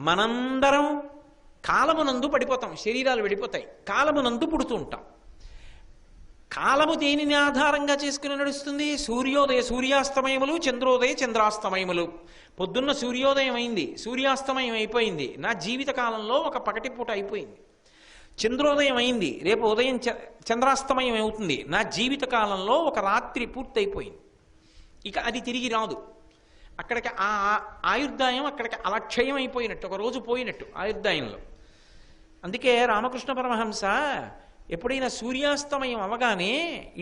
మనందరం కాలమునందు పడిపోతాం, శరీరాలు వెళ్ళిపోతాయి, కాలమునందు పుడుతూ ఉంటాం. కాలము దేనిని ఆధారంగా చేసుకుని నడుస్తుంది? సూర్యోదయ సూర్యాస్తమయములు, చంద్రోదయ చంద్రాస్తమయములు. పొద్దున్న సూర్యోదయం అయింది, సూర్యాస్తమయం అయిపోయింది, నా జీవిత కాలంలో ఒక పగటి పూట అయిపోయింది. చంద్రోదయం అయింది, రేపు ఉదయం చంద్రాస్తమయం అవుతుంది, నా జీవిత కాలంలో ఒక రాత్రి పూర్తయిపోయింది. ఇక అది తిరిగి రాదు. అక్కడికి ఆ ఆయుర్దాయం అక్కడికి అలక్షయం అయిపోయినట్టు, ఒక రోజు పోయినట్టు ఆయుర్దాయంలో. అందుకే రామకృష్ణ పరమహంస ఎప్పుడైనా సూర్యాస్తమయం అవగానే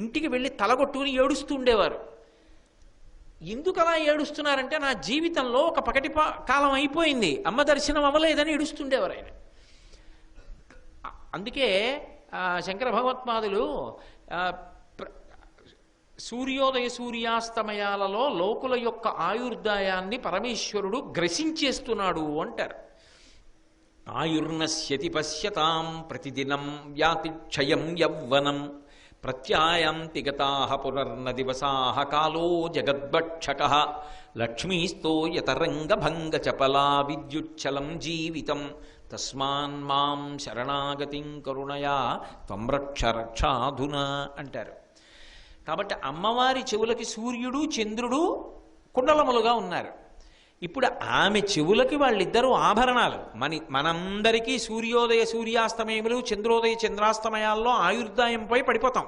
ఇంటికి వెళ్ళి తలగొట్టుకుని ఏడుస్తూ ఉండేవారు. ఎందుకు అలా ఏడుస్తున్నారంటే, నా జీవితంలో ఒక పగటి కాలం అయిపోయింది, అమ్మ దర్శనం అవ్వలేదని ఏడుస్తుండేవారు ఆయన. అందుకే శంకర భగవత్పాదులు సూర్యోదయ సూర్యాస్తమయాలలో లోకుల యొక్క ఆయుర్దాయాన్ని పరమేశ్వరుడు గ్రసించేస్తున్నాడు అంటారు. ఆయుర్నశ్యతి పశ్యతాం ప్రతిదినం వ్యాతి క్షయం యవ్వనం ప్రత్యాయాంతి గతాః పునర్న దివసాః కాలో జగద్భక్షకః లక్ష్మీస్తో యతరంగభంగ చపలా విద్యుచ్చలం జీవితం తస్మాన్ మాం శరణాగతిం కరుణయా త్వం రక్ష రక్షాధునా అంటారు. కాబట్టి అమ్మవారి చెవులకి సూర్యుడు చంద్రుడు కుండలములుగా ఉన్నారు. ఇప్పుడు ఆమె చెవులకి వాళ్ళిద్దరూ ఆభరణాలు. మనందరికీ సూర్యోదయ సూర్యాస్తమయములు, చంద్రోదయ చంద్రాస్తమయాల్లో ఆయుర్దాయంపై పడిపోతాం.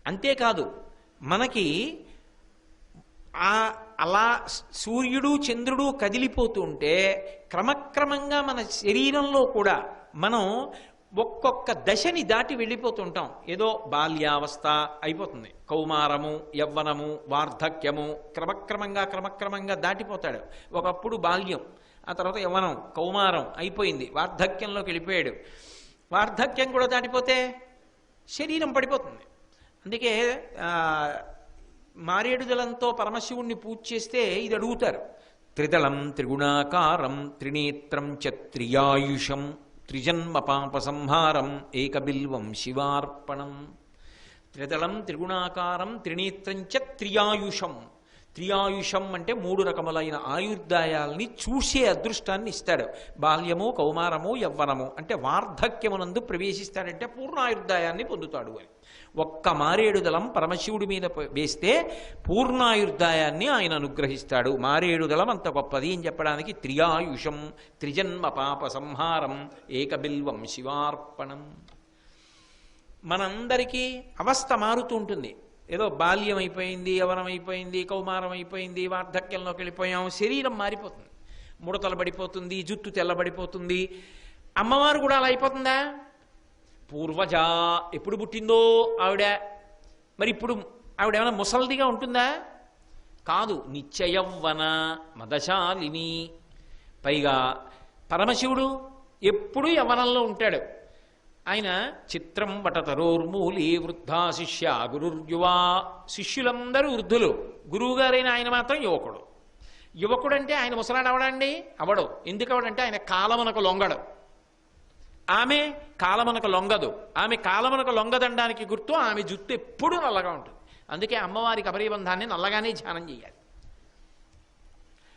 అంతేకాదు, మనకి అలా సూర్యుడు చంద్రుడు కదిలిపోతూ ఉంటే క్రమక్రమంగా మన శరీరంలో కూడా మనం ఒక్కొక్క దశని దాటి వెళ్ళిపోతుంటాం. ఏదో బాల్యావస్థ అయిపోతుంది, కౌమారము, యవ్వనము, వార్ధక్యము, క్రమక్రమంగా దాటిపోతాడు. ఒకప్పుడు బాల్యం, ఆ తర్వాత యవ్వనం, కౌమారం అయిపోయింది, వార్ధక్యంలోకి వెళ్ళిపోయాడు. వార్ధక్యం కూడా దాటిపోతే శరీరం పడిపోతుంది. అందుకే మారేడుదలంతో పరమశివుణ్ణి పూజ చేస్తే ఇది అడుగుతారు: త్రిదళం త్రిగుణాకారం త్రినేత్రం చ త్రియాయుషం త్రిజన్మ పాప సంహారం ఏకబిల్వం శివార్పణం. త్రిదళం త్రిగుణాకారం త్రినేత్రం చ త్రియాయుషం. త్రియాయుషం అంటే 3 రకములైన ఆయుర్దాయాల్ని చూసే అదృష్టాన్ని ఇస్తాడు. బాల్యము, కౌమారము, యవ్వనము అంటే వార్ధక్యమునందు ప్రవేశిస్తాడంటే పూర్ణాయుర్దాయాన్ని పొందుతాడు అని. ఒక్క మారేడుదలం పరమశివుడి మీద వేస్తే పూర్ణాయుర్దాయాన్ని ఆయన అనుగ్రహిస్తాడు. మారేడుదలం అంత గొప్పది అని చెప్పడానికి త్రియాయుషం త్రిజన్మ పాప సంహారం ఏకబిల్వం శివార్పణం. మనందరికీ అవస్థ మారుతూ ఉంటుంది. ఏదో బాల్యం అయిపోయింది, యవనం అయిపోయింది, కౌమారం అయిపోయింది, వార్ధక్యంలోకి వెళ్ళిపోయాం, శరీరం మారిపోతుంది, ముడతలు పడిపోతుంది, జుట్టు తెల్లబడిపోతుంది. అమ్మవారు కూడా అలా అయిపోతుందా? పూర్వజ ఎప్పుడు పుట్టిందో ఆవిడ, మరి ఇప్పుడు ఆవిడ ఏమైనా ముసల్దిగా ఉంటుందా? కాదు, నిత్యయవ్వన మదశాలిని. పైగా పరమశివుడు ఎప్పుడూ యవ్వనంలో ఉంటాడు. ఆయన చిత్రం వటతరోర్మూలి వృద్ధా శిష్య గురుర్యువా. శిష్యులందరూ వృద్ధులు, గురువుగారైన ఆయన మాత్రం యువకుడు. యువకుడు అంటే ఆయన ముసలాడు అవడండి? అవడు. ఎందుకు అవడంటే ఆయన కాలమునకు లొంగడు. ఆమె కాలమునకు లొంగదు. ఆమె కాలమునకు లొంగదనడానికి గుర్తు ఆమె జుట్టు ఎప్పుడూ నల్లగా ఉంటుంది. అందుకే అమ్మవారికి అపరీబంధాన్ని నల్లగానే ధ్యానం చేయాలి.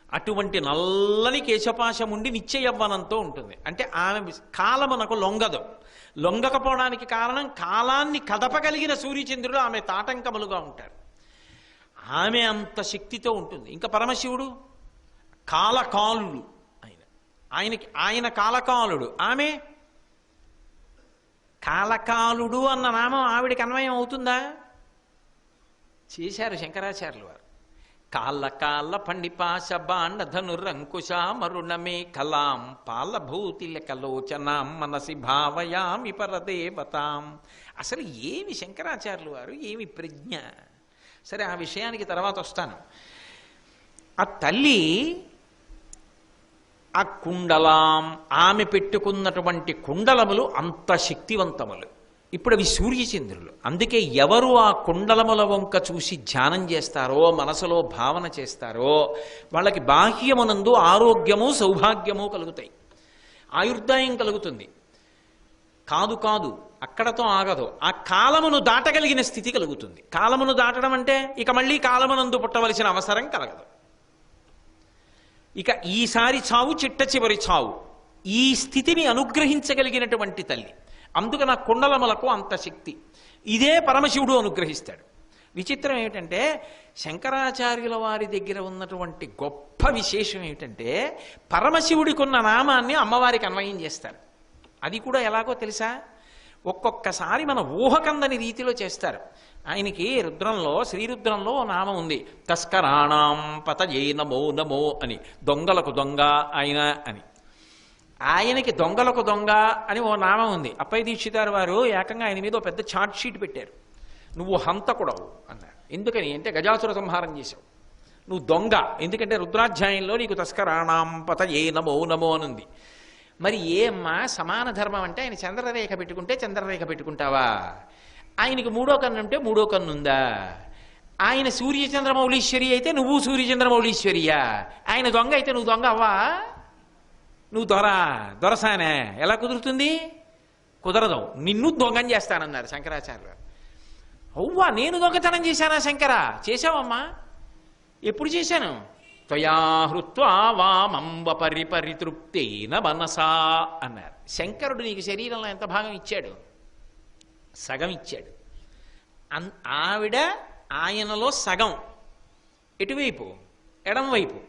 అటువంటి నల్లని కేశపాశం ఉండి నిత్య యవ్వనంతో ఉంటుంది. అంటే ఆమె కాలమునకు లొంగదు. లొంగకపోవడానికి కారణం కాలాన్ని కదపగలిగిన సూర్యచంద్రుడు ఆమె తాటంకములుగా ఉంటారు. ఆమె అంత శక్తితో ఉంటుంది. ఇంకా పరమశివుడు కాలకాలుడు. ఆయన కాలకాలుడు, ఆమె కాలకాలుడు అన్న నామం ఆవిడికి అన్వయం అవుతుందా? చేశారు శంకరాచార్యులు వారు. కాళ్ళ కాళ్ళ పండిపాశ బాండ ధనురంకుశ మరుణమే కలాం పాలభూతి కలోచనాం మనసి భావయామి పరదేవతాం. అసలు ఏమి శంకరాచార్యులు వారు, ఏమి ప్రజ్ఞ! సరే, ఆ విషయానికి తర్వాత వస్తాను. ఆ తల్లి ఆ కుండలాం, ఆమె పెట్టుకున్నటువంటి కుండలములు అంత శక్తివంతములు. ఇప్పుడు అవి సూర్యచంద్రులు. అందుకే ఎవరు ఆ కుండలముల వంక చూసి ధ్యానం చేస్తారో, మనసులో భావన చేస్తారో, వాళ్ళకి బాహ్యమునందు ఆరోగ్యము సౌభాగ్యము కలుగుతాయి, ఆయుర్దాయం కలుగుతుంది. కాదు కాదు, అక్కడతో ఆగదు, ఆ కాలమును దాటగలిగిన స్థితి కలుగుతుంది. కాలమును దాటడం అంటే ఇక మళ్ళీ కాలమునందు పుట్టవలసిన అవసరం కలగదు. ఇక ఈసారి చావు చిట్ట చివరి చావు, ఈ స్థితిని అనుగ్రహించగలిగినటువంటి తల్లి. అందుకని ఆ కుండలములకు అంత శక్తి. ఇదే పరమశివుడు అనుగ్రహిస్తాడు. విచిత్రం ఏమిటంటే శంకరాచార్యుల వారి దగ్గర ఉన్నటువంటి గొప్ప విశేషం ఏమిటంటే పరమశివుడికి ఉన్న నామాన్ని అమ్మవారికి అన్వయం చేస్తారు. అది కూడా ఎలాగో తెలుసా? ఒక్కొక్కసారి మన ఊహకందని రీతిలో చేస్తారు. ఆయనకి రుద్రంలో, శ్రీరుద్రంలో నామం ఉంది, తస్కరాణం పతయే నమో నమో అని, దొంగలకు దొంగ ఆయన అని. ఆయనకి దొంగలకు దొంగ అని ఓ నామం ఉంది. అప్పయ్య దీక్షితారు వారు ఏకంగా ఆయన మీద ఓ పెద్ద చార్ట్ షీట్ పెట్టారు. నువ్వు హంతకుడవు అన్నారు. ఎందుకని అంటే గజాసుర సంహారం చేశావు. నువ్వు దొంగ ఎందుకంటే రుద్రాధ్యాయంలో నీకు తస్కరాణం పతయే నమో నమో అనుంది. మరి ఏమ్మా సమాన ధర్మం అంటే ఆయన చంద్రరేఖ పెట్టుకుంటే చంద్రరేఖ పెట్టుకుంటావా? ఆయనకి మూడో కన్ను ఉంటే మూడో కన్ను ఉందా? ఆయన సూర్యచంద్రమౌళీశ్వరి అయితే నువ్వు సూర్యచంద్రమౌళీశ్వరియా? ఆయన దొంగ అయితే నువ్వు దొంగ అవ్వా? నువ్వు దొరసానే ఎలా కుదురుతుంది? కుదరదు. నిన్ను దొంగని చేస్తానన్నారు శంకరాచార్యులు. అవ్వా నేను దొంగతనం చేశానా శంకర? చేశావమ్మా. ఎప్పుడు చేశాను? త్వయా హృత్వా వామంబ పరిపరితృప్తేన మనసా అన్నారు. శంకరుడు నీకు శరీరంలో ఎంత భాగం ఇచ్చాడు? సగం ఇచ్చాడు. ఆవిడ ఆయనలో సగం ఎటువైపు? ఎడంవైపు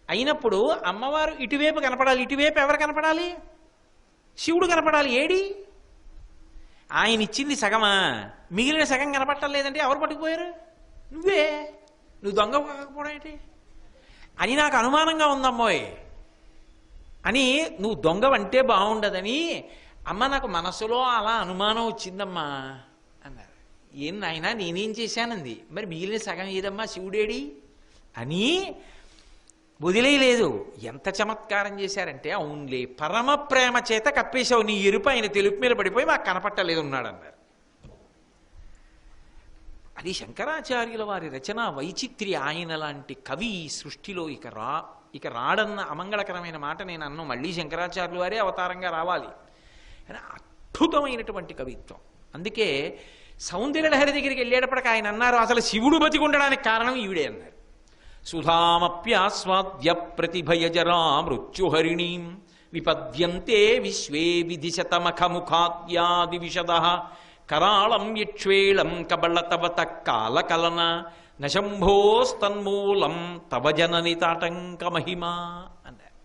అయినప్పుడు అమ్మవారు ఇటువైపు కనపడాలి. ఇటువైపు ఎవరు కనపడాలి? శివుడు కనపడాలి. ఏడి? ఆయన ఇచ్చింది సగమా? మిగిలిన సగం కనపడటం లేదంటే ఎవరు పట్టుకుపోయారు? నువ్వే. నువ్వు దొంగ కాకపోవడం ఏంటి అని నాకు అనుమానంగా ఉందమ్మోయ్ అని. నువ్వు దొంగవంటే బాగుండదని అమ్మ నాకు మనసులో అలా అనుమానం వచ్చిందమ్మా అన్నారు. ఏం నాయనా నేనేం చేశానంది. మరి మిగిలిన సగం ఏదమ్మా? శివుడేడి అని వదిలేయలేదు. ఎంత చమత్కారం చేశారంటే, అవునులే పరమ ప్రేమ చేత కప్పేశావు, నీ ఎరుపు ఆయన తెలుపు మీద పడిపోయి మాకు కనపట్టలేదు ఉన్నాడన్నారు. అది శంకరాచార్యుల వారి రచన వైచిత్ర్య. ఆయన లాంటి కవి సృష్టిలో ఇక రాడన్న అమంగళకరమైన మాట నేను అన్ను. మళ్ళీ శంకరాచార్యుల వారే అవతారంగా రావాలి అని అద్భుతమైనటువంటి కవిత్వం. అందుకే సౌందర్యలహరి దగ్గరికి వెళ్ళేటప్పటికి ఆయన అన్నారు, అసలు శివుడు బతికుండడానికి కారణం ఈవిడే అన్నారు. సుధామప్యాస్వాద్య ప్రతిభయజరా మృత్యుహరిణీం విపద్యంతే విశ్వే విధిశతమఖముఖాద్యాది విశదః కరాళం యక్ష్వేళం కబళతవత కాలకలన నశంభోస్తన్మూలం తవ జనని తాటంక మహిమా అన్నారు.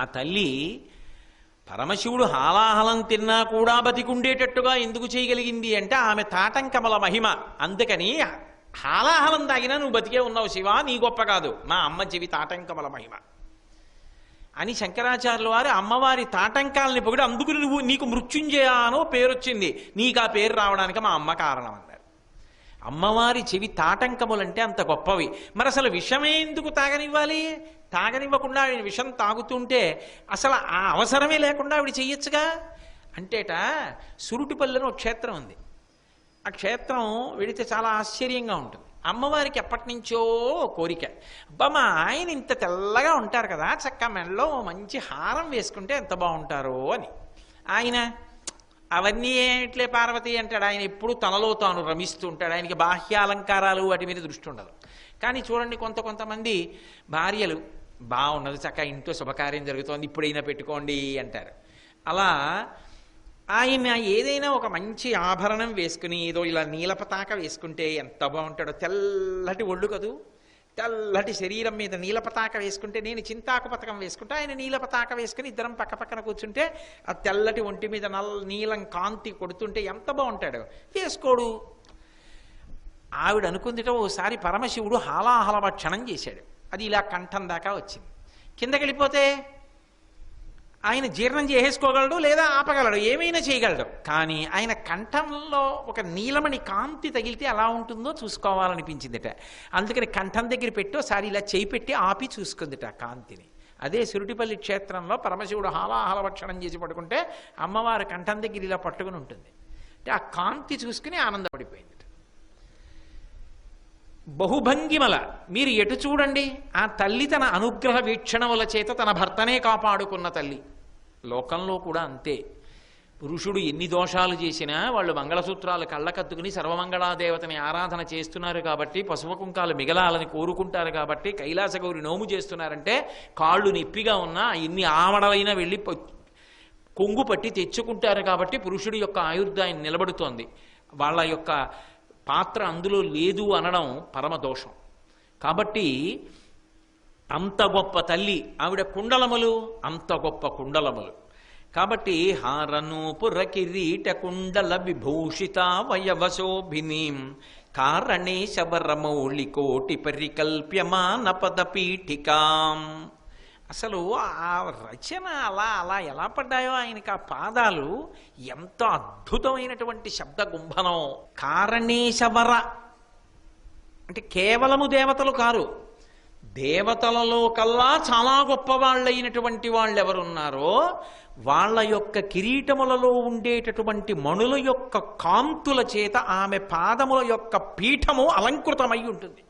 ఆ తల్లి పరమశివుడు హాలాహలం తిన్నా కూడా బతికుండేటట్టుగా ఎందుకు చేయగలిగింది అంటే ఆమె తాటంకమల మహిమ. అందుకని హాలాహలం తాగినా నువ్వు బతికే ఉన్నావు శివ, నీ గొప్ప కాదు, మా అమ్మ చెవి తాటంకమల మహిమ అని శంకరాచార్యుల వారు అమ్మవారి తాటంకాలని పొగిడి, అందుకు నీకు మృత్యుంజయ అనో పేరు వచ్చింది, నీకు ఆ పేరు రావడానికి మా అమ్మ కారణం అన్నారు. అమ్మవారి చెవి తాటంకములంటే అంత గొప్పవి. మరి అసలు విషమే ఎందుకు తాగనివ్వాలి? తాగనివ్వకుండా ఆవిడ విషం తాగుతుంటే అసలు ఆ అవసరమే లేకుండా ఆవిడ చెయ్యొచ్చుగా. అంటేట సురుటిపల్లిలో ఒక క్షేత్రం ఉంది. ఆ క్షేత్రం వెళితే చాలా ఆశ్చర్యంగా ఉంటుంది. అమ్మవారికి ఎప్పటి నుంచో కోరిక, అబ్బా మా ఆయన ఇంత తెల్లగా ఉంటారు కదా, చక్క మెడలో మంచి హారం వేసుకుంటే ఎంత బాగుంటారో అని. ఆయన అవన్నీ ఏమిట్లే పార్వతి అంటాడు. ఆయన ఎప్పుడు తనలో తాను రమిస్తూ ఉంటాడు. ఆయనకి బాహ్య అలంకారాలు వాటి మీద దృష్టి ఉండదు. కానీ చూడండి కొంతమంది భార్యలు బాగున్నది, చక్క ఇంట్లో శుభకార్యం జరుగుతోంది, ఇప్పుడైనా పెట్టుకోండి అంటారు. అలా ఆయన ఏదైనా ఒక మంచి ఆభరణం వేసుకుని ఏదో ఇలా నీలపతాక వేసుకుంటే ఎంత బాగుంటాడో. తెల్లటి ఒళ్ళు కదూ, తెల్లటి శరీరం మీద నీలపతాక వేసుకుంటే, నేను చింతాకు పతకం వేసుకుంటే ఆయన నీలపతాక వేసుకుని ఇద్దరం పక్క పక్కన కూర్చుంటే ఆ తెల్లటి ఒంటి మీద నీలం కాంతి కొడుతుంటే ఎంత బాగుంటాడు. వేసుకోడు. ఆవిడ అనుకుందిట ఓసారి పరమశివుడు హాలాహలవ క్షణం చేశాడు. అది ఇలా కంఠం దాకా వచ్చింది. కిందకి వెళ్ళిపోతే ఆయన జీర్ణం చేసేసుకోగలడు, లేదా ఆపగలడు, ఏమైనా చేయగలడు. కానీ ఆయన కంఠంలో ఒక నీలమణి కాంతి తగిలితే ఎలా ఉంటుందో చూసుకోవాలనిపించిందిట. అందుకని కంఠం దగ్గర పెట్టి ఒకసారి ఇలా చేయి పెట్టి ఆపి చూసుకుందిట కాంతిని. అదే సురుటిపల్లి క్షేత్రంలో పరమశివుడు హాలాహలభక్షణం చేసి పడుకుంటే అమ్మవారి కంఠం దగ్గర ఇలా పట్టుకుని ఉంటుంది. అంటే ఆ కాంతి చూసుకుని ఆనందపడిపోయింది. బహుభంగిమల మీరు ఎటు చూడండి, ఆ తల్లి తన అనుగ్రహ వీక్షణముల చేత తన భర్తనే కాపాడుకున్న తల్లి. లోకంలో కూడా అంతే. పురుషుడు ఎన్ని దోషాలు చేసినా వాళ్ళు మంగళసూత్రాలు కళ్ళకత్తుకుని సర్వమంగళాదేవతని ఆరాధన చేస్తున్నారు కాబట్టి, పసుపు కుంకాలు మిగలాలని కోరుకుంటారు కాబట్టి, కైలాసగౌరి నోము చేస్తున్నారంటే కాళ్ళు నొప్పిగా ఉన్నా ఎన్ని ఆమడలైనా వెళ్ళి కొంగు పట్టి తెచ్చుకుంటారు కాబట్టి పురుషుడి యొక్క ఆయుర్దాయం నిలబడుతోంది. వాళ్ళ యొక్క పాత్ర అందులో లేదు అనడం పరమదోషం. కాబట్టి అంత గొప్ప తల్లి ఆవిడ, కుండలములు అంత గొప్ప కుండలములు. కాబట్టి హారనూపుర కిరీట కుండల విభూషిత వయవశోభినీం కారణే శబరమౌళి కోటి పరికల్ప్యమాన పదపీఠికాం. అసలు ఆ రచన అలా అలా ఎలా పడ్డాయో ఆయనకి ఆ పాదాలు, ఎంత అద్భుతమైనటువంటి శబ్ద గుంభనం. కారణేశవర అంటే కేవలము దేవతలు కారు, దేవతలలో కల్లా చాలా గొప్పవాళ్ళైనటువంటి వాళ్ళు ఎవరున్నారో వాళ్ళ యొక్క కిరీటములలో ఉండేటటువంటి మణుల యొక్క కాంతుల చేత ఆమె పాదముల యొక్క పీఠము అలంకృతమై ఉంటుంది.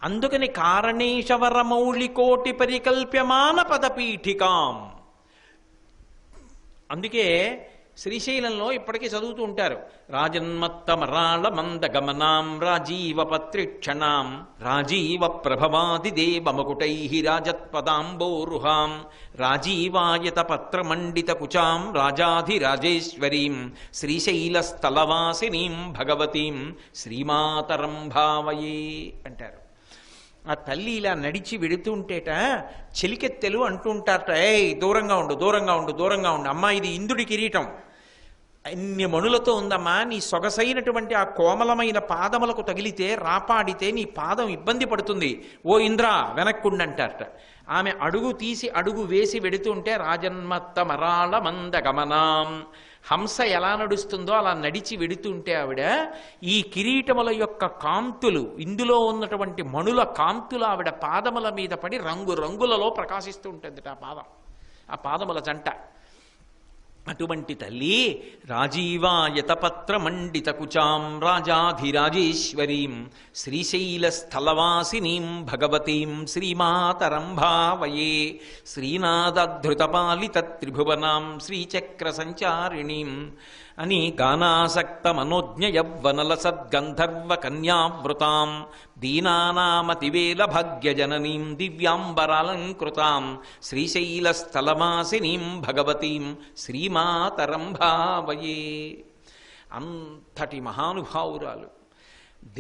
అందుకని కారణేశవరమౌళి కోటి పరికల్ప్యమాన పదపీఠికాం. అందుకే శ్రీశైలంలో ఇప్పటికీ చదువుతూ ఉంటారు, రాజన్మత్తమరాళ మందగమనాం రాజీవ పత్రిక్షణాం రాజీవ ప్రభవాది దేవమకుటై రాజత్పదాంబోరుహాం రాజీవాయత పత్రమండిత కుచాం రాజాధిరాజేశ్వరీం శ్రీశైలస్థలవాసినీం భగవతీం శ్రీమాతరం భావయే అంటారు. ఆ తల్లి ఇలా నడిచి వెడుతుంటేట చెలికెత్తెలు అంటుంటారట, ఏయ్ దూరంగా ఉండు, దూరంగా ఉండు, దూరంగా ఉండు, అమ్మా ఇది ఇంద్రుడి కిరీటం, అన్ని మణులతో ఉందమ్మా, నీ సొగసైనటువంటి ఆ కోమలమైన పాదములకు తగిలితే రాపాడితే నీ పాదం ఇబ్బంది పడుతుంది, ఓ ఇంద్ర వెనక్కుండంటారట. ఆమె అడుగు తీసి అడుగు వేసి వెడుతుంటే రాజన్మత్త మరాళ మందగమనాం, హంస ఎలా నడుస్తుందో అలా నడిచి వెడుతుంటే ఆవిడ ఈ కిరీటముల యొక్క కాంతులు, ఇందులో ఉన్నటువంటి మణుల కాంతులు ఆవిడ పాదముల మీద పడి రంగు రంగులలో ప్రకాశిస్తూ ఉంటుంది ఆ పాదముల జంట. అటువంటి తల్లి రాజీవాయతపత్ర మండిత కుచాం రాజాధిరాజేశ్వరీం శ్రీశైలస్థలవాసినీం భగవతీం శ్రీమాతరం భావయే శ్రీనాథధృతపాలిత త్రిభువనాం శ్రీచక్ర సంచారిణీం అని గానాసక్త మనోజ్ఞ యవ్వనల సద్గంధర్వ కన్యావృతాం దీనానామతివేల భాగ్యజననీం దివ్యాంబరాలంకృతాం శ్రీశైలస్థలవాసినీం భగవతీం శ్రీమాతరం భావయే. అంతటి మహానుభావురాలు.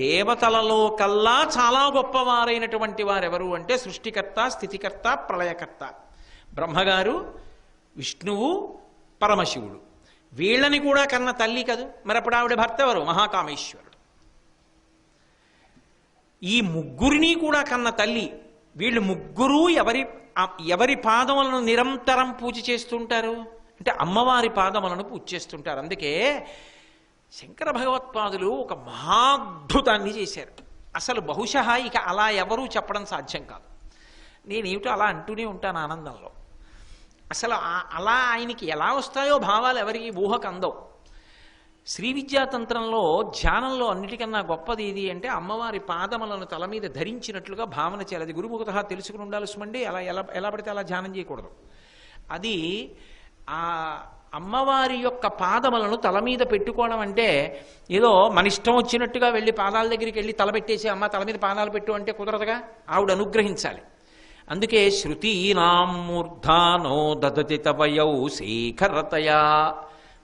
దేవతలలో కల్లా చాలా గొప్పవారైనటువంటి వారెవరు అంటే సృష్టికర్త, స్థితికర్త, ప్రళయకర్త. బ్రహ్మగారు, విష్ణువు, పరమశివుడు. వీళ్ళని కూడా కన్న తల్లి కదూ. మరి అప్పుడు ఆవిడ భర్త ఎవరు? మహాకామేశ్వరుడు. ఈ ముగ్గురిని కూడా కన్న తల్లి. వీళ్ళు ముగ్గురు ఎవరి పాదములను నిరంతరం పూజ చేస్తుంటారు అంటే అమ్మవారి పాదములను పూజ చేస్తుంటారు. అందుకే శంకర భగవత్పాదులు ఒక మహాద్భుతాన్ని చేశారు. అసలు బహుశः ఇక అలా ఎవరూ చెప్పడం సాధ్యం కాదు. నేనేమిటో అలా అంటూనే ఉంటాను ఆనందంలో. అసలు అలా ఆయనకి ఎలా వస్తాయో భావాలు ఎవరికి ఊహకు అందవు. శ్రీ విద్యాతంత్రంలో ధ్యానంలో అన్నిటికన్నా గొప్పది ఏది అంటే అమ్మవారి పాదములను తల మీద ధరించినట్లుగా భావన చేయాలి. అది గురుముఖత తెలుసుకుని ఉండాలి సుమండి. అలా ఎలా పడితే అలా ధ్యానం చేయకూడదు. అది ఆ అమ్మవారి యొక్క పాదములను తల మీద పెట్టుకోవడం అంటే ఏదో మన ఇష్టం వచ్చినట్టుగా వెళ్ళి పాదాల దగ్గరికి వెళ్ళి తల పెట్టేసి అమ్మ తల మీద పాదాలు పెట్టు అంటే కుదరదుగా. ఆవిడ అనుగ్రహించాలి. అందుకే శృతీనాం మూర్ధానో దదతి తవయౌ శేఖరతయా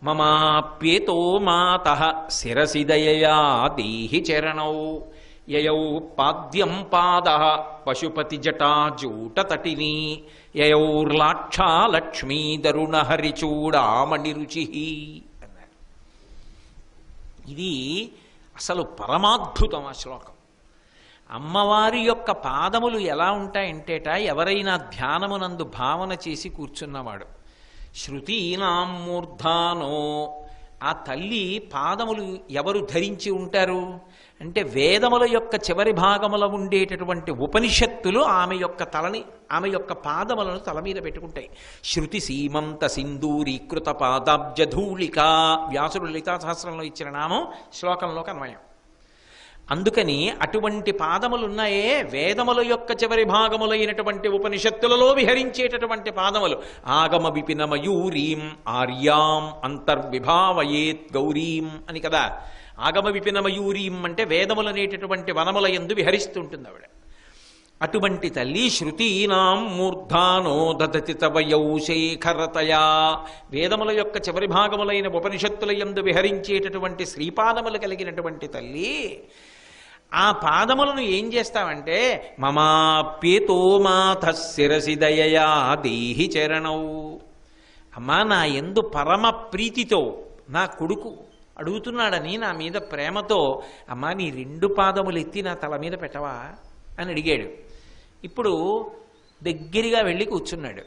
మమాప్యేతో మాతః శిరసి దయయా దేహి చరణౌ యయౌ పాద్యం పాదః పశుపతి జటాజూటతటినీ యయౌర్లాక్షా లక్ష్మీ దరుణ హరిచూడామణి రుచి అన్నారు. ఇది అసలు పరమాద్భుతం ఆ శ్లోకం. అమ్మవారి యొక్క పాదములు ఎలా ఉంటాయంటేట ఎవరైనా ధ్యానమునందు భావన చేసి కూర్చున్నవాడు శృతీనాం మూర్ధానో, ఆ తల్లి పాదములు ఎవరు ధరించి ఉంటారు అంటే వేదముల యొక్క చివరి భాగముల ఉండేటటువంటి ఉపనిషత్తులు ఆమె యొక్క పాదములను తల మీద పెట్టుకుంటాయి. శృతి సీమంత సింధూరీకృత పాదాబ్జధూళిక, వ్యాసుడు లలితా సహస్రంలో ఇచ్చిన నామం శ్లోకంలోకి అన్వయం. అందుకని అటువంటి పాదములున్నాయే వేదముల యొక్క చివరి భాగములైనటువంటి ఉపనిషత్తులలో విహరించేటటువంటి పాదములు. ఆగమ విపిన మయూరీం ఆర్యాం అంతర్విభావయేత్ గౌరీం అని కదా. ఆగమ విపిన మయూరీం అంటే వేదములనేటటువంటి వనముల యందు విహరిస్తుంటుంది ఆవిడ. అటువంటి తల్లి శృతీనాం మూర్ధానో దదతి తవయౌ శేఖరతయా, వేదముల యొక్క చివరి భాగములైన ఉపనిషత్తుల యందు విహరించేటటువంటి శ్రీపాదములు కలిగినటువంటి తల్లి, ఆ పాదములను ఏం చేస్తావంటే మమాప్యేతో మాథ శిరసి దయయా దేహి చరణౌ. అమ్మా, నా యందు పరమ ప్రీతితో నా కొడుకు అడుగుతున్నాడని నా మీద ప్రేమతో, అమ్మా నీ 2 పాదములు ఎత్తి నా తల మీద పెట్టవా అని అడిగాడు. ఇప్పుడు దగ్గరగా వెళ్ళి కూర్చున్నాడు.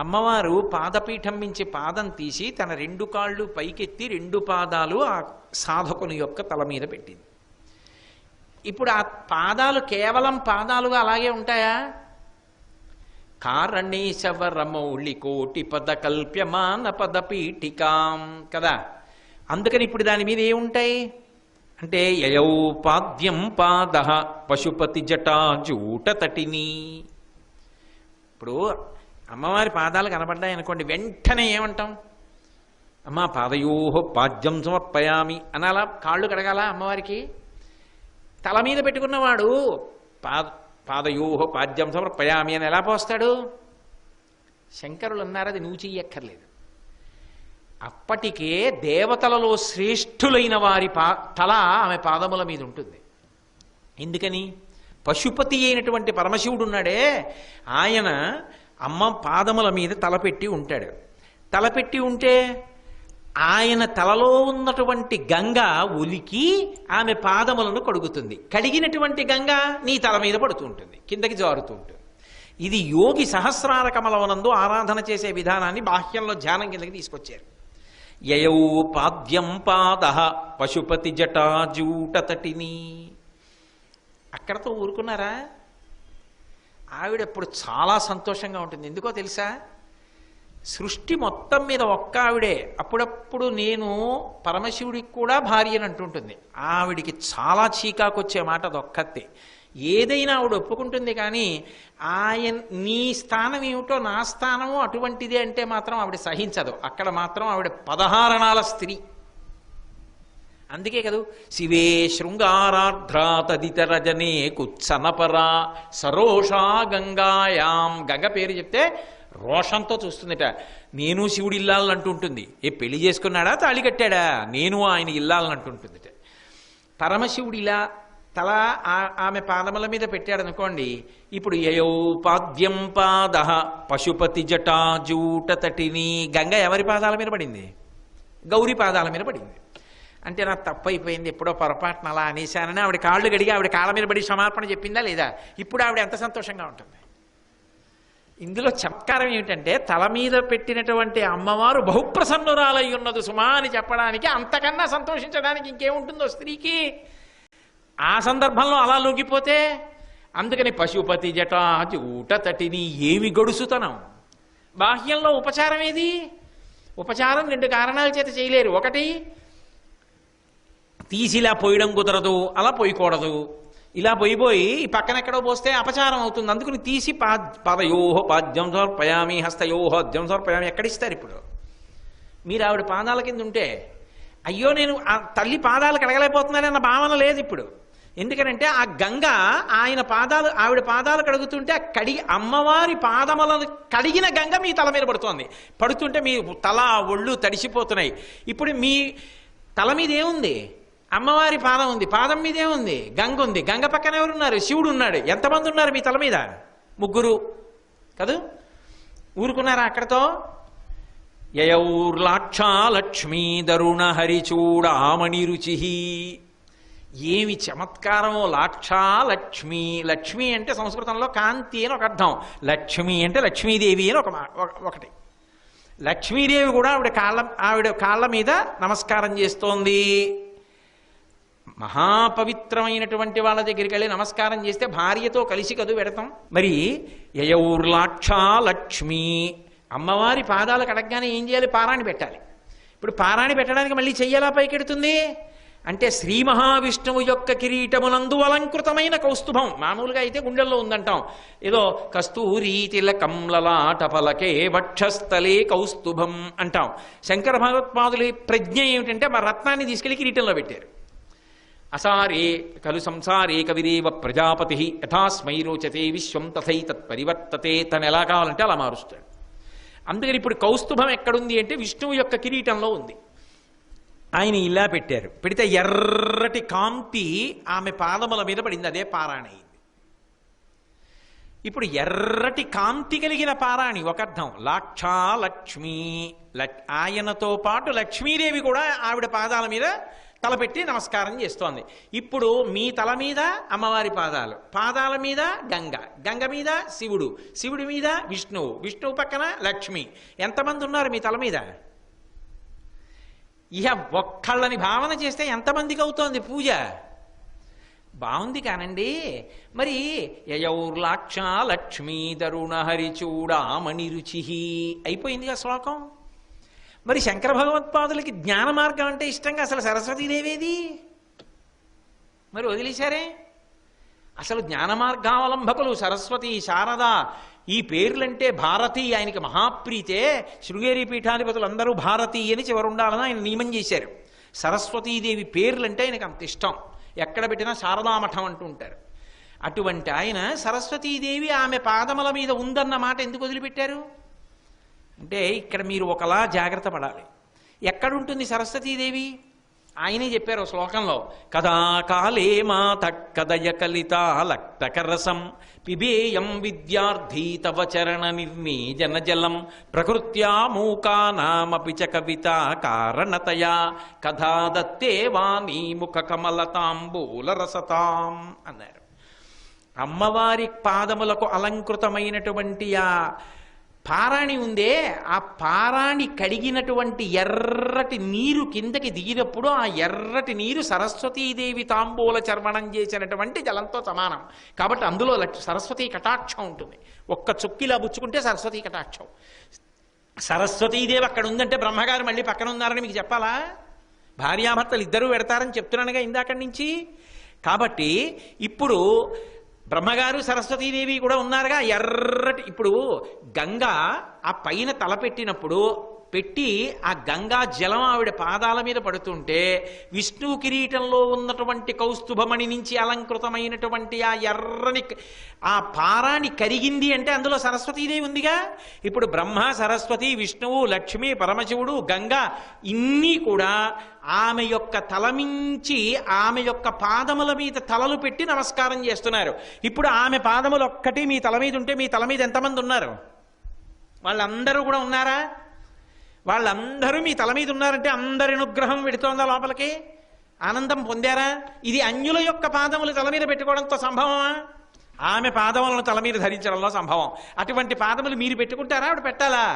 అమ్మవారు పాదపీఠం నుంచి పాదం తీసి తన 2 కాళ్ళు పైకెత్తి 2 పాదాలు ఆ సాధకుని యొక్క తల మీద పెట్టింది. ఇప్పుడు ఆ పాదాలు కేవలం పాదాలుగా అలాగే ఉంటాయా? కారణేశవరమౌళి కోటి పద కల్ప్యమాన పద పీఠికాం కదా. అందుకని ఇప్పుడు దాని మీద ఏముంటాయి అంటే యయౌ పాద్యం పాద పశుపతి జటాజూట తటిని. ఇప్పుడు అమ్మవారి పాదాలు కనబడ్డాయి అనుకోండి, వెంటనే ఏమంటాం? అమ్మా పాదయోహ పాద్యం సమర్పయామి అనాలా? కాళ్ళు కడగాల అమ్మవారికి? తల మీద పెట్టుకున్నవాడు పాదయోహ పాద్యం సమర్పయామి అని ఎలా పోస్తాడు? శంకరులు అన్నారు అది నువ్వు చెయ్యక్కర్లేదు. అప్పటికే దేవతలలో శ్రేష్ఠులైన వారి తల ఆమె పాదముల మీద ఉంటుంది. ఎందుకని? పశుపతి అయినటువంటి పరమశివుడు ఉన్నాడే, ఆయన అమ్మ పాదముల మీద తలపెట్టి ఉంటాడు. తలపెట్టి ఉంటే ఆయన తలలో ఉన్నటువంటి గంగ ఒలికి ఆమె పాదములను కడుగుతుంది. కడిగినటువంటి గంగ నీ తల మీద పడుతూ ఉంటుంది, కిందకి జారుతూ ఉంటుంది. ఇది యోగి సహస్రార కమలవనందు ఆరాధన చేసే విధానాన్ని బాహ్యంలో ధ్యానం కిందకి తీసుకొచ్చారు. యయౌ పాద్యం పాద పశుపతి జటాజూట తటిని. అక్కడతో ఊరుకున్నారా? ఆవిడప్పుడు చాలా సంతోషంగా ఉంటుంది. ఎందుకో తెలుసా? సృష్టి మొత్తం మీద ఒక్క ఆవిడే. అప్పుడప్పుడు నేను పరమశివుడికి కూడా భార్య అని అంటుంటుంది. ఆవిడికి చాలా చీకాకొచ్చే మాట అదొక్కతే. ఏదైనా ఆవిడ ఒప్పుకుంటుంది, కానీ ఆయన నీ స్థానం ఏమిటో నా స్థానము అటువంటిదే అంటే మాత్రం ఆవిడ సహించదు. అక్కడ మాత్రం ఆవిడ 16 అణాల స్త్రీ. అందుకే కదూ శివే శృంగారార్ధ్రా తదితరజనే కుత్సనపరా సరోషా గంగాయాం. గంగ పేరు చెప్తే రోషంతో చూస్తుందట. నేను శివుడి ఇల్లాలని అంటుంటుంది. పెళ్లి చేసుకున్నాడా తాళి కట్టాడా? నేను ఆయన ఇల్లాలని అంటుంటుందిట. పరమశివుడి ఇలా తల ఆమె పాదముల మీద పెట్టాడు అనుకోండి. ఇప్పుడు యయౌ పాద్యం పాద పశుపతి జటాజూట తటిని. గంగ ఎవరి పాదాల మీద పడింది? గౌరీ పాదాల మీద పడింది. అంటే నాకు తప్పు అయిపోయింది, ఎప్పుడో పొరపాటున అలా అనేశానని ఆవిడ కాళ్ళు గడిగి ఆవిడ కాళ్ళ మీద పడి క్షమాపణ చెప్పిందా లేదా? ఇప్పుడు ఆవిడ ఎంత సంతోషంగా ఉంటుంది. ఇందులో చమత్కారం ఏమిటంటే తల మీద పెట్టినటువంటి అమ్మవారు బహుప్రసన్నురాలై ఉన్నది సుమా అని చెప్పడానికి అంతకన్నా సంతోషించడానికి ఇంకేముంటుందో స్త్రీకి? ఆ సందర్భంలో అలా లొంగిపోతే. అందుకని పశుపతి జటాజూట తటిని. ఏమి గడుసుతనం! బాహ్యంలో ఉపచారం ఏది? ఉపచారం 2 కారణాల చేత చేయలేరు. ఒకటి, తీసిలా పోయడం కుదరదు, అలా పోయకూడదు. ఇలా పోయిపోయి ఈ పక్కన ఎక్కడో పోస్తే అపచారం అవుతుంది. అందుకని తీసి పాదయోహ పాద్యం సమర్పయామి హస్తయోహ అద్యం సమర్పయామి ఎక్కడిస్తారు? ఇప్పుడు మీరు ఆవిడ పాదాల కింద ఉంటే అయ్యో నేను ఆ తల్లి పాదాలు కడగలేకపోతున్నానన్న భావన లేదు ఇప్పుడు. ఎందుకనంటే ఆ గంగ ఆయన పాదాలు ఆవిడ పాదాలు కడుగుతుంటే ఆ అమ్మవారి పాదములను కడిగిన గంగ మీ తల మీద పడుతోంది. పడుతుంటే మీ తల ఒళ్ళు తడిసిపోతున్నాయి. ఇప్పుడు మీ తల మీద ఏముంది? అమ్మవారి పాదం ఉంది. పాదం మీద ఏముంది? గంగ ఉంది. గంగ పక్కన ఎవరున్నారు? శివుడు ఉన్నాడు. ఎంతమంది ఉన్నారు మీ తల మీద? 3 కదూ. ఊరుకున్నారా అక్కడతో? యయౌర్లాక్షాలక్ష్మీ దరుణ హరిచూడామణి రుచి. ఏమి చమత్కారమో! లాక్షాలక్ష్మి. లక్ష్మి అంటే సంస్కృతంలో కాంతి అని ఒక అర్థం. లక్ష్మి అంటే లక్ష్మీదేవి అని ఒకటి. లక్ష్మీదేవి కూడా ఆవిడ కాళ్ళ మీద నమస్కారం చేస్తోంది. మహాపవిత్రమైనటువంటి వాళ్ళ దగ్గరికి వెళ్ళి నమస్కారం చేస్తే భార్యతో కలిసి కదూ పెడతాం. మరి యయౌర్లాక్షాలక్ష్మి. అమ్మవారి పాదాలు కడగగానే ఏం చేయాలి? పారాణి పెట్టాలి. ఇప్పుడు పారాణి పెట్టడానికి మళ్ళీ చెయ్యాలా పైకెడుతుంది? అంటే శ్రీ మహావిష్ణువు యొక్క కిరీటమునందు అలంకృతమైన కౌస్తుభం. మామూలుగా అయితే గుండెల్లో ఉందంటాం, ఏదో కస్తూరి తిలకం లలాటపలకే వక్షస్థలే కౌస్తుభం అంటాం. శంకర భగవత్పాదుల ప్రజ్ఞ ఏమిటంటే మా రత్నాన్ని తీసుకెళ్లి కిరీటంలో పెట్టారు. అసారే ఖలు సంసారే కవిరేవ ప్రజాపతి యథాస్మై రోచతే విశ్వం తథైతత్ పరివర్తతే, తను ఎలా కావాలంటే అలా మారుస్తాడు. అందుకని ఇప్పుడు కౌస్తుభం ఎక్కడుంది అంటే విష్ణువు యొక్క కిరీటంలో ఉంది. ఆయన ఇలా పెట్టారు. పెడితే ఎర్రటి కాంతి ఆమె పాదముల మీద పడింది, అదే పారాణి అయింది. ఇప్పుడు ఎర్రటి కాంతి కలిగిన పారాణి ఒక అర్థం. లాక్షా లక్ష్మీ, ఆయనతో పాటు లక్ష్మీదేవి కూడా ఆవిడ పాదాల మీద తలపెట్టి నమస్కారం చేస్తోంది. ఇప్పుడు మీ తల మీద అమ్మవారి పాదాలు, పాదాల మీద గంగ, గంగ మీద శివుడు, శివుడి మీద విష్ణువు, విష్ణువు పక్కన లక్ష్మి. ఎంతమంది ఉన్నారు మీ తల మీద? ఇహ ఒక్కళ్ళని భావన చేస్తే ఎంతమందికి అవుతోంది పూజ? బాగుంది కానండి. మరి యయౌర్లాక్ష లక్ష్మీ తరుణ హరిచూడామణి రుచి అయిపోయిందిగా శ్లోకం. మరి శంకర భగవత్పాదులకి జ్ఞాన మార్గం అంటే ఇష్టంగా అసలు సరస్వతీదేవేది మరి వదిలేశారే. అసలు జ్ఞాన మార్గావలంబకులు సరస్వతి, శారద, ఈ పేర్లంటే భారతి ఆయనకి మహాప్రీతే. శృంగేరి పీఠాధిపతులు అందరూ భారతి అని చివరుండాలని ఆయన నియమం చేశారు. సరస్వతీదేవి పేర్లంటే ఆయనకు అంత ఇష్టం. ఎక్కడ పెట్టినా శారదామఠం అంటూ ఉంటారు. అటువంటి ఆయన సరస్వతీదేవి ఆమె పాదముల మీద ఉందన్న మాట ఎందుకు వదిలిపెట్టారు అంటే ఇక్కడ మీరు ఒకలా జాగ్రత్త పడాలి. ఎక్కడుంటుంది సరస్వతీదేవి? ఆయనే చెప్పారు శ్లోకంలో, కదా కాలే మాత కదయ కలిత లక్తకరసం పిబేయం విద్యార్థి తవ చరణ నిర్మీజన జలం ప్రకృత్యా మూకానామపి చ కవిత కారణతయా కథా దత్తే వాణీ ముఖ కమలతాంబూల రసతాం అన్నారు. అమ్మవారి పాదములకు అలంకృతమైనటువంటి ఆ పారాణి ఉందే, ఆ పారాణి కడిగినటువంటి ఎర్రటి నీరు కిందకి దిగినప్పుడు ఆ ఎర్రటి నీరు సరస్వతీదేవి తాంబూల చర్వణం చేసినటువంటి జలంతో సమానం. కాబట్టి అందులో సరస్వతీ కటాక్షం ఉంటుంది. ఒక్క చుక్కిలా పుచ్చుకుంటే సరస్వతీ కటాక్షం. సరస్వతీదేవి అక్కడ ఉందంటే బ్రహ్మగారు మళ్ళీ పక్కన ఉన్నారని మీకు చెప్పాలా? భార్యాభర్తలు ఇద్దరూ పెడతారని చెప్తున్నానుగా ఇందాక నుంచి. కాబట్టి ఇప్పుడు బ్రహ్మగారు సరస్వతీదేవి కూడా ఉన్నారుగా. ఎర్రటి ఇప్పుడు గంగ ఆ పైన తలపెట్టినప్పుడు పెట్టి ఆ గంగా జలం ఆవిడ పాదాల మీద పడుతుంటే విష్ణు కిరీటంలో ఉన్నటువంటి కౌస్తుభమణి నుంచి అలంకృతమైనటువంటి ఆ ఎర్రని ఆ పారాణి కరిగింది అంటే అందులో సరస్వతీదేవి ఉందిగా. ఇప్పుడు బ్రహ్మ, సరస్వతి, విష్ణువు, లక్ష్మి, పరమశివుడు, గంగ ఇన్ని కూడా ఆమె యొక్క తలమించి ఆమె యొక్క పాదముల మీద తలలు పెట్టి నమస్కారం చేస్తున్నారు. ఇప్పుడు ఆమె పాదములు ఒక్కటి మీ తల మీద ఉంటే మీ తల మీద ఎంతమంది ఉన్నారు? వాళ్ళందరూ కూడా ఉన్నారా? వాళ్ళందరూ మీ తల మీద ఉన్నారంటే అందరి అనుగ్రహం పెడుతోందా లోపలికి? ఆనందం పొందారా? ఇది అన్యుల యొక్క పాదములు తల మీద పెట్టుకోవడంతో సంభవమా? ఆమె పాదములను తల మీద ధరించడంలో సంభవం. అటువంటి పాదములు మీరు పెట్టుకుంటారా? ఆవిడ పెట్టాలా?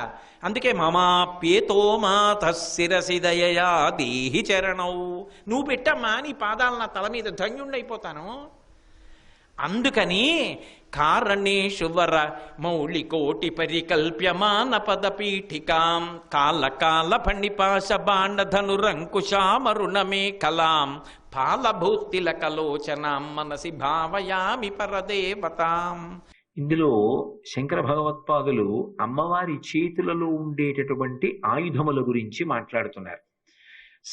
అందుకే మమాప్యేతో మాత శిరసి దయయా దేహి చరణౌ, నువ్వు పెట్టమ్మా నీ పాదాలు నా తల మీద, ధన్యుణ్ణైపోతాను. అందుకని కారణేషు వర మౌళికోటి పరికల్ప్యమాన పదపీఠికాం కాల ఫణిపాశ బాండధనురంకుశామరుణమే కలాం ఫాలభూతిలకలోచనాం మనసి భావయామి పరదేవతాం. ఇందులో శంకర భగవత్పాదులు అమ్మవారి చేతులలో ఉండేటటువంటి ఆయుధముల గురించి మాట్లాడుతున్నారు.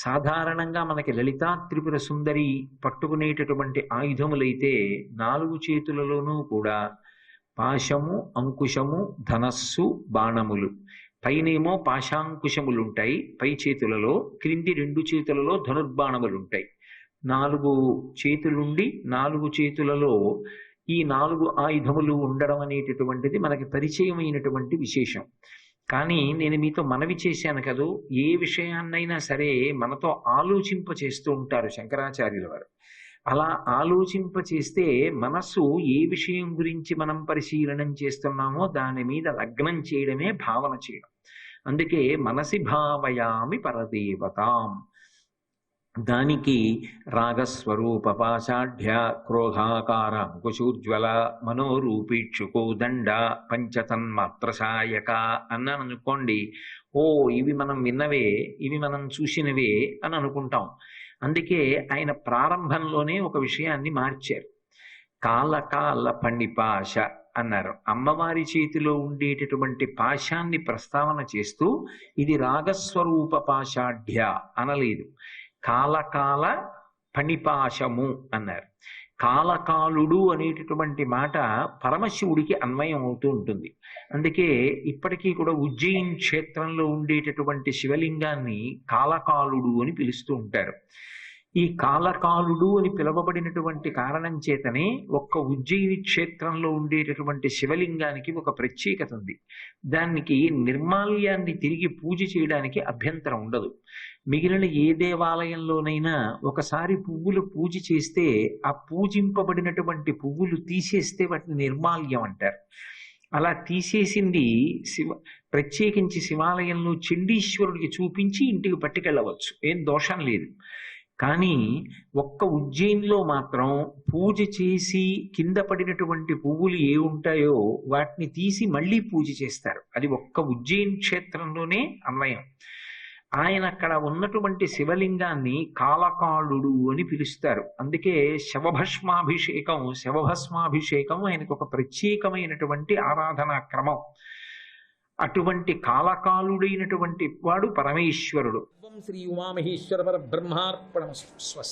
సాధారణంగా మనకి లలితా త్రిపుర సుందరి పట్టుకునేటటువంటి ఆయుధములైతే 4 చేతులలోనూ కూడా పాశము, అంకుశము, ధనస్సు, బాణములు. పైనేమో పాశాంకుశములుంటాయి పై చేతులలో, క్రింది 2 చేతులలో ధనుర్బాణములుంటాయి. 4 చేతులుండి 4 చేతులలో ఈ 4 ఆయుధములు ఉండడం అనేటటువంటిది మనకి పరిచయమైనటువంటి విశేషం. కానీ నేను మీతో మనవి చేశాను కదూ, ఏ విషయాన్నైనా సరే మనతో ఆలోచింప చేస్తూ ఉంటారు శంకరాచార్యుల వారు. అలా ఆలోచింప చేస్తే మనస్సు ఏ విషయం గురించి మనం పరిశీలనం చేస్తున్నామో దాని మీద లగ్నం చేయడమే భావన చేయడం. అందుకే మనసి భావయామి పరదేవతాం. దానికి రాగస్వరూప పాషాఢ్య క్రోధాకార అంకుశోజ్వల మనోరూపీక్షుకో దండ పంచతన్మాత్రసాయక అన్నాను అనుకోండి. ఓ ఇవి మనం విన్నవే, ఇవి మనం చూసినవే అని అనుకుంటాం. అందుకే ఆయన ప్రారంభంలోనే ఒక విషయాన్ని మార్చారు. కాలకాల పణిపాశ అన్నారు. అమ్మవారి చేతిలో ఉండేటటువంటి పాశాన్ని ప్రస్తావన చేస్తూ ఇది రాగస్వరూప పాశాఢ్య అనలేదు, కాలకాల పణిపాశము అన్నారు. కాలకాలుడు అనేటటువంటి మాట పరమశివుడికి అన్వయం అవుతూ ఉంటుంది. అందుకే ఇప్పటికీ కూడా ఉజ్జయిన్ క్షేత్రంలో ఉండేటటువంటి శివలింగాన్ని కాలకాలుడు అని పిలుస్తూ ఉంటారు. ఈ కాలకాలుడు అని పిలువబడినటువంటి కారణం చేతనే ఒక్క ఉజ్జయిని క్షేత్రంలో ఉండేటటువంటి శివలింగానికి ఒక ప్రత్యేకత ఉంది. దానికి నిర్మాల్యాన్ని తిరిగి పూజ చేయడానికి అభ్యంతరం ఉండదు. మిగిలిన ఏ దేవాలయంలోనైనా ఒకసారి పువ్వులు పూజ చేస్తే ఆ పూజింపబడినటువంటి పువ్వులు తీసేస్తే వాటిని నిర్మాల్యం అంటారు. అలా తీసేసింది ప్రత్యేకించి శివాలయంలో చండీశ్వరుడికి చూపించి ఇంటికి పట్టుకెళ్ళవచ్చు, ఏం దోషం లేదు. కానీ ఒక్క ఉజ్జయిన్లో మాత్రం పూజ చేసి కింద పడినటువంటి పువ్వులు ఏ ఉంటాయో వాటిని తీసి మళ్ళీ పూజ చేస్తారు. అది ఒక్క ఉజ్జయిన్ క్షేత్రంలోనే అన్వయం. ఆయన అక్కడ ఉన్నటువంటి శివలింగాన్ని కాలకాలుడు అని పిలుస్తారు. అందుకే శవభస్మాభిషేకం ఆయనకు ఒక ప్రత్యేకమైనటువంటి ఆరాధనా క్రమం. అటువంటి కాలకాలుడైనటువంటి వాడు పరమేశ్వరుడు. శ్రీ ఉమామహేశ్వర పరబ్రహ్మార్పణమస్తు. స్వస్తి.